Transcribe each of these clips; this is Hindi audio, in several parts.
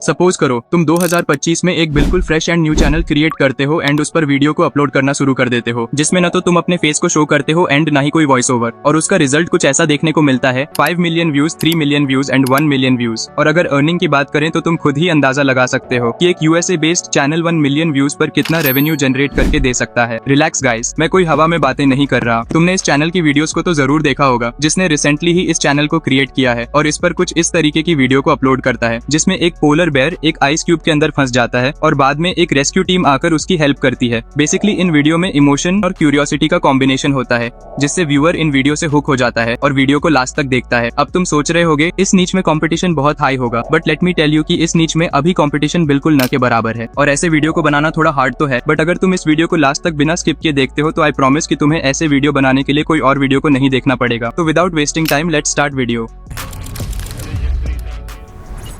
सपोज करो तुम 2025 में एक बिल्कुल fresh and new channel create करते हो एंड उस पर वीडियो को अपलोड करना शुरू कर देते हो, जिसमें न तो तुम अपने फेस को शो करते हो एंड ना ही कोई वॉइस ओवर, और उसका रिजल्ट कुछ ऐसा देखने को मिलता है 5 million views, 3 million views and 1 million views. और अगर अर्निंग की बात करें तो तुम खुद ही अंदाजा लगा सकते हो कि एक USA based channel 1 million views पर कितना रेवेन्यू जनरेट करके दे सकता है। रिलैक्स गाइस, मैं कोई हवा में बातें नहीं कर रहा। तुमने इस चैनल की वीडियोस को तो जरूर देखा होगा जिसने रिसेंटली ही इस चैनल को क्रिएट किया है और इस पर कुछ इस तरीके की वीडियो को अपलोड करता है जिसमें एक पोलर बेयर एक आइस क्यूब के अंदर फंस जाता है और बाद में एक रेस्क्यू टीम आकर उसकी हेल्प करती है। बेसिकली इन वीडियो में इमोशन और क्यूरियोसिटी का कॉम्बिनेशन होता है जिससे व्यूअर इन वीडियो से हुक हो जाता है और वीडियो को लास्ट तक देखता है। अब तुम सोच रहे होगे इस नीच में कंपटीशन बहुत हाई होगा, but let me tell you कि इस नीच में अभी कंपटीशन बिल्कुल न के बराबर है और ऐसे वीडियो को बनाना थोड़ा हार्ड तो है, बट अगर तुम इस वीडियो को लास्ट तक बिना स्किप किए देखते हो तो आई प्रॉमिस कि तुम्हें ऐसे वीडियो बनाने के लिए कोई और वीडियो को नहीं देखना पड़ेगा। तो without wasting time let's start video.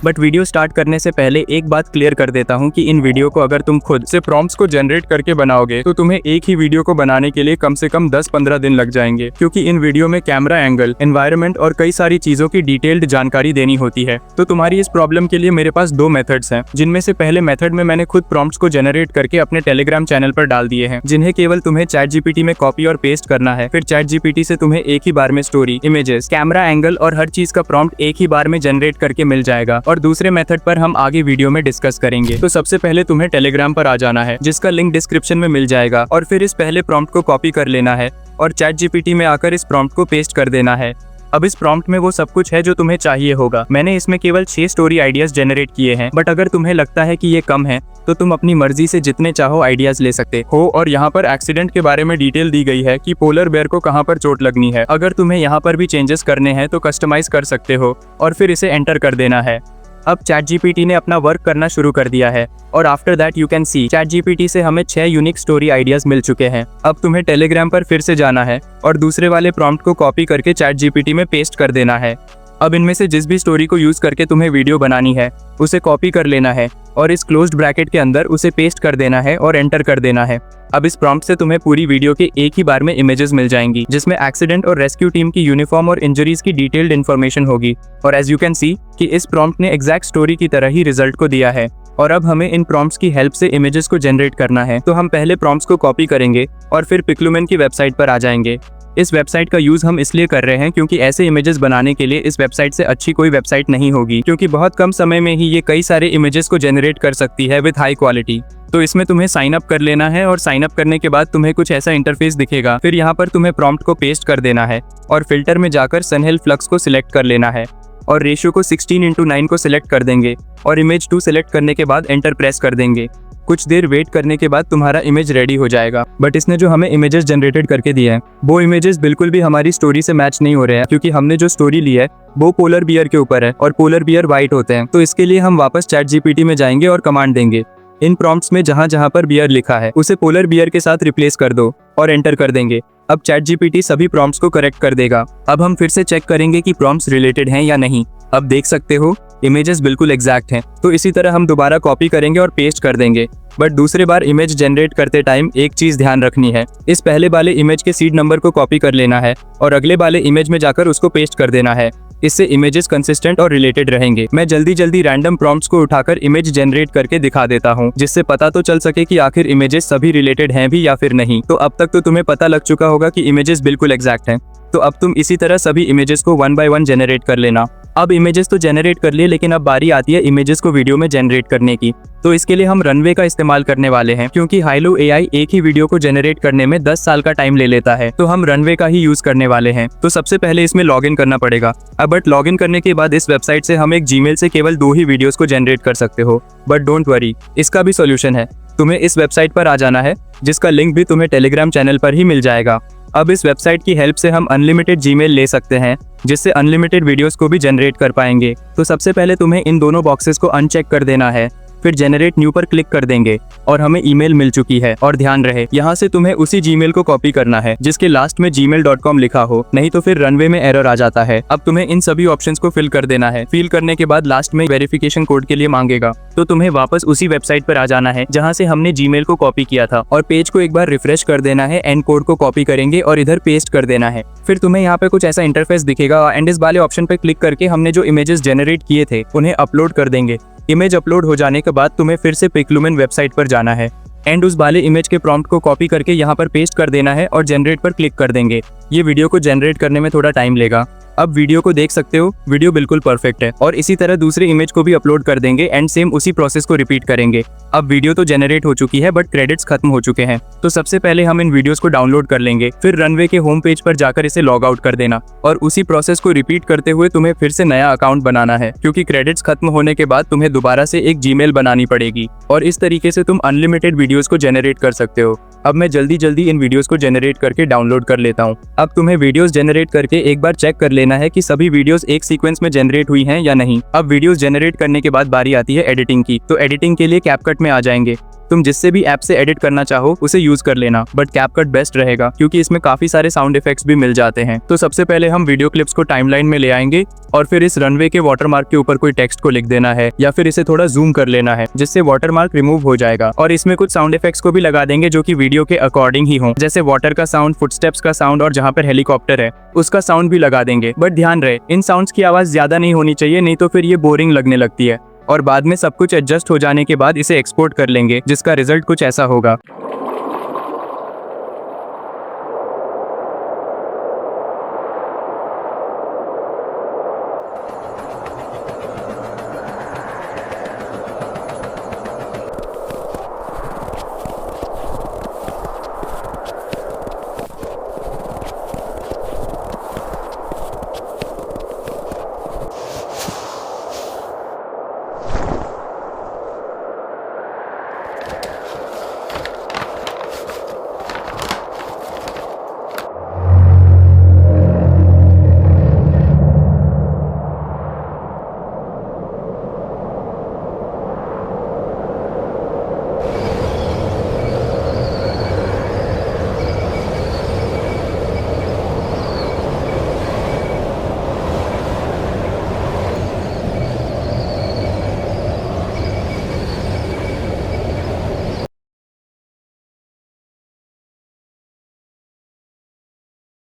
But video start करने से पहले एक बात क्लियर कर देता हूँ कि इन वीडियो को अगर तुम खुद से प्रॉम्प्ट्स को जनरेट करके बनाओगे तो तुम्हें एक ही वीडियो को बनाने के लिए कम से कम 10-15 दिन लग जाएंगे, क्योंकि इन वीडियो में कैमरा एंगल, एनवायरनमेंट और कई सारी चीजों की डिटेल्ड जानकारी देनी होती है। तो तुम्हारी इस प्रॉब्लम के लिए मेरे पास 2 मेथड्स हैं, जिनमें से पहले मेथड में मैंने खुद प्रॉम्प्ट्स को जनरेट करके अपने टेलीग्राम चैनल पर डाल दिए हैं, जिन्हें केवल तुम्हें ChatGPT में कॉपी और पेस्ट करना है। फिर ChatGPT से तुम्हें एक ही बार में स्टोरी, इमेजेस, कैमरा एंगल और हर चीज का प्रॉम्प्ट एक ही बार में जनरेट करके मिल जाएगा। और दूसरे मेथड पर हम आगे वीडियो में डिस्कस करेंगे। तो सबसे पहले तुम्हें टेलीग्राम पर आ जाना है, जिसका लिंक डिस्क्रिप्शन में मिल जाएगा, और फिर इस पहले प्रॉम्प्ट को कॉपी कर लेना है और ChatGPT में आकर इस प्रॉम्प्ट को पेस्ट कर देना है। अब इस प्रॉम्प्ट में वो सब कुछ है जो तुम्हें चाहिए होगा। मैंने इसमें केवल 6 स्टोरी आइडियाज जनरेट किए हैं, बट अगर तुम्हें लगता है कि ये कम है तो तुम अपनी मर्जी से जितने चाहो आइडियाज ले सकते हो। और यहाँ पर एक्सीडेंट के बारे में डिटेल दी गई है कि पोलर बेयर को कहाँ पर चोट लगनी है। अगर तुम्हें यहाँ पर भी चेंजेस करने हैं तो कस्टमाइज कर सकते हो और फिर इसे एंटर कर देना है। अब ChatGPT ने अपना वर्क करना शुरू कर दिया है और after that you can see ChatGPT से हमें 6 यूनिक स्टोरी आइडियाज मिल चुके हैं। अब तुम्हें टेलीग्राम पर फिर से जाना है और दूसरे वाले प्रॉम्प्ट को कॉपी करके ChatGPT में पेस्ट कर देना है। अब इनमें से जिस भी स्टोरी को यूज करके तुम्हें वीडियो बनानी है उसे कॉपी कर लेना है और इस क्लोज्ड ब्रैकेट के अंदर उसे पेस्ट कर देना है और एंटर कर देना है। अब इस प्रॉम्प्ट से तुम्हें पूरी वीडियो के एक ही बार में इमेजेस मिल जाएंगी, जिसमें एक्सीडेंट और रेस्क्यू टीम की यूनिफॉर्म और इंजरीज की डिटेल्ड इन्फॉर्मेशन होगी। और एज यू कैन सी कि इस प्रॉम्प्ट ने एग्जैक्ट स्टोरी की तरह ही रिजल्ट को दिया है। और अब हमें इन प्रॉम्प्ट्स की हेल्प से इमेजेस को जनरेट करना है। तो हम पहले प्रॉम्प्ट्स को कॉपी करेंगे और फिर पिक्लुमेन की वेबसाइट पर आ जाएंगे। इस वेबसाइट का यूज हम इसलिए कर रहे हैं क्योंकि ऐसे इमेजेस बनाने के लिए इस वेबसाइट से अच्छी कोई वेबसाइट नहीं होगी, क्योंकि बहुत कम समय में ही ये कई सारे इमेजेस को जनरेट कर सकती है विद हाई क्वालिटी। तो इसमें तुम्हें साइन अप कर लेना है और साइन अप करने के बाद तुम्हें कुछ ऐसा इंटरफेस दिखेगा। फिर यहाँ पर तुम्हें प्रॉम्प्ट को पेस्ट कर देना है और फिल्टर में जाकर सनहिल फ्लक्स को सिलेक्ट कर लेना है और रेशियो को 16:9 को सिलेक्ट कर देंगे और इमेज 2 सिलेक्ट करने के बाद एंटर प्रेस कर देंगे। कुछ देर वेट करने के बाद तुम्हारा इमेज रेडी हो जाएगा। बट इसने जो हमें इमेजेस जनरेटेड करके दिए हैं वो इमेजेस बिल्कुल भी हमारी स्टोरी से मैच नहीं हो रहे हैं, क्योंकि हमने जो स्टोरी ली है वो पोलर बियर के ऊपर है और पोलर बियर वाइट होते हैं। तो इसके लिए हम वापस ChatGPT में जाएंगे और कमांड देंगे, इन प्रॉम्प्ट्स में जहाँ जहाँ पर बियर लिखा है उसे पोलर बियर के साथ रिप्लेस कर दो और एंटर कर देंगे। अब ChatGPT सभी प्रॉम्प्ट्स को करेक्ट कर देगा। अब हम फिर से चेक करेंगे कि प्रॉम्प्ट्स रिलेटेड हैं या नहीं। अब देख सकते हो इमेजेस बिल्कुल एग्जैक्ट हैं। तो इसी तरह हम दोबारा कॉपी करेंगे और पेस्ट कर देंगे। बट दूसरे बार इमेज जनरेट करते टाइम एक चीज ध्यान रखनी है, इस पहले वाले इमेज के सीड नंबर को कॉपी कर लेना है और अगले वाले इमेज में जाकर उसको पेस्ट कर देना है। इससे इमेजेस कंसिस्टेंट और रिलेटेड रहेंगे। मैं जल्दी रैंडम प्रॉम्प्ट्स को उठाकर इमेज जनरेट करके दिखा देता हूँ, जिससे पता तो चल सके कि आखिर इमेजेस सभी रिलेटेड हैं भी या फिर नहीं। तो अब तक तो तुम्हें पता लग चुका होगा कि इमेजेस बिल्कुल एग्जैक्ट हैं। तो अब तुम इसी तरह सभी इमेजेस को 1 बाय 1 जनरेट कर लेना। अब इमेजेस तो जनरेट कर लिए, लेकिन अब बारी आती है इमेजेस को वीडियो में जनरेट करने की। तो इसके लिए हम रनवे का इस्तेमाल करने वाले हैं, क्योंकि हाइलो AI एक ही वीडियो को जनरेट करने में 10 साल का टाइम ले लेता है। तो हम रनवे का ही यूज करने वाले हैं। तो सबसे पहले इसमें लॉगिन करना पड़ेगा। अब बट लॉगिन करने के बाद इस वेबसाइट से हम एक जीमेल से केवल 2 ही वीडियोस को जनरेट कर सकते हो। बट डोंट वरी, इसका भी सोल्यूशन है। तुम्हें इस वेबसाइट पर आ जाना है, जिसका लिंक भी तुम्हें टेलीग्राम चैनल पर ही मिल जाएगा। अब इस वेबसाइट की हेल्प से हम अनलिमिटेड जीमेल ले सकते हैं, जिससे अनलिमिटेड वीडियोस को भी जनरेट कर पाएंगे। तो सबसे पहले तुम्हें इन दोनों बॉक्सेस को अनचेक कर देना है, फिर जनरेट न्यू पर क्लिक कर देंगे और हमें ईमेल मिल चुकी है। और ध्यान रहे, यहाँ से तुम्हें उसी जीमेल को कॉपी करना है जिसके लास्ट में gmail.com लिखा हो, नहीं तो फिर रनवे में एरर आ जाता है। अब तुम्हें इन सभी ऑप्शंस को फिल कर देना है। फिल करने के बाद लास्ट में वेरिफिकेशन कोड के लिए मांगेगा। तो तुम्हें वापस उसी वेबसाइट पर आ जाना है जहाँ से हमने जीमेल को कॉपी किया था और पेज को एक बार रिफ्रेश कर देना है। एंड कोड को कॉपी करेंगे और इधर पेस्ट कर देना है। फिर तुम्हें यहाँ पे कुछ ऐसा इंटरफेस दिखेगा एंड इस वाले ऑप्शन पे क्लिक करके हमने जो इमेजेस जनरेट किए थे उन्हें अपलोड कर देंगे। इमेज अपलोड हो जाने के बाद तुम्हें फिर से पिक्लुमेन वेबसाइट पर जाना है एंड उस वाले इमेज के प्रॉम्प्ट को कॉपी करके यहाँ पर पेस्ट कर देना है और जनरेट पर क्लिक कर देंगे। ये वीडियो को जनरेट करने में थोड़ा टाइम लेगा। अब वीडियो को देख सकते हो, वीडियो बिल्कुल परफेक्ट है। और इसी तरह दूसरे इमेज को भी अपलोड कर देंगे एंड सेम उसी प्रोसेस को रिपीट करेंगे। अब वीडियो तो जनरेट हो चुकी है बट क्रेडिट्स खत्म हो चुके हैं। तो सबसे पहले हम इन वीडियोस को डाउनलोड कर लेंगे, फिर रनवे के होम पेज पर जाकर इसे लॉग आउट कर देना और उसी प्रोसेस को रिपीट करते हुए तुम्हें फिर से नया अकाउंट बनाना है, क्योंकि क्रेडिट्स खत्म होने के बाद तुम्हें दोबारा से एक जीमेल बनानी पड़ेगी और इस तरीके से तुम अनलिमिटेड वीडियोस को जनरेट कर सकते हो। अब मैं जल्दी इन वीडियोस को जनरेट करके डाउनलोड कर लेता हूँ। अब तुम्हें वीडियोस जनरेट करके एक बार चेक कर लेना है कि सभी वीडियोस एक सीक्वेंस में जनरेट हुई हैं या नहीं। अब वीडियोस जनरेट करने के बाद बारी आती है एडिटिंग की। तो एडिटिंग के लिए कैपकट में आ जाएंगे। तुम जिससे भी ऐप से एडिट करना चाहो उसे यूज कर लेना, बट कैपकट बेस्ट रहेगा क्योंकि इसमें काफी सारे साउंड इफेक्ट्स भी मिल जाते हैं। तो सबसे पहले हम वीडियो क्लिप्स को टाइमलाइन में ले आएंगे और फिर इस रनवे के वाटरमार्क के ऊपर कोई टेक्स्ट को लिख देना है या फिर इसे थोड़ा जूम कर लेना है जिससे वाटरमार्क रिमूव हो जाएगा। और इसमें कुछ साउंड इफेक्ट्स को भी लगा देंगे जो कि वीडियो के अकॉर्डिंग ही हो, जैसे वाटर का साउंड, फुटस्टेप्स का साउंड और जहाँ पर हेलीकॉप्टर है उसका साउंड भी लगा देंगे। बट ध्यान रहे इन साउंड्स की आवाज ज्यादा नहीं होनी चाहिए, नहीं तो फिर ये बोरिंग लगने लगती है। और बाद में सब कुछ एडजस्ट हो जाने के बाद इसे एक्सपोर्ट कर लेंगे जिसका रिजल्ट कुछ ऐसा होगा।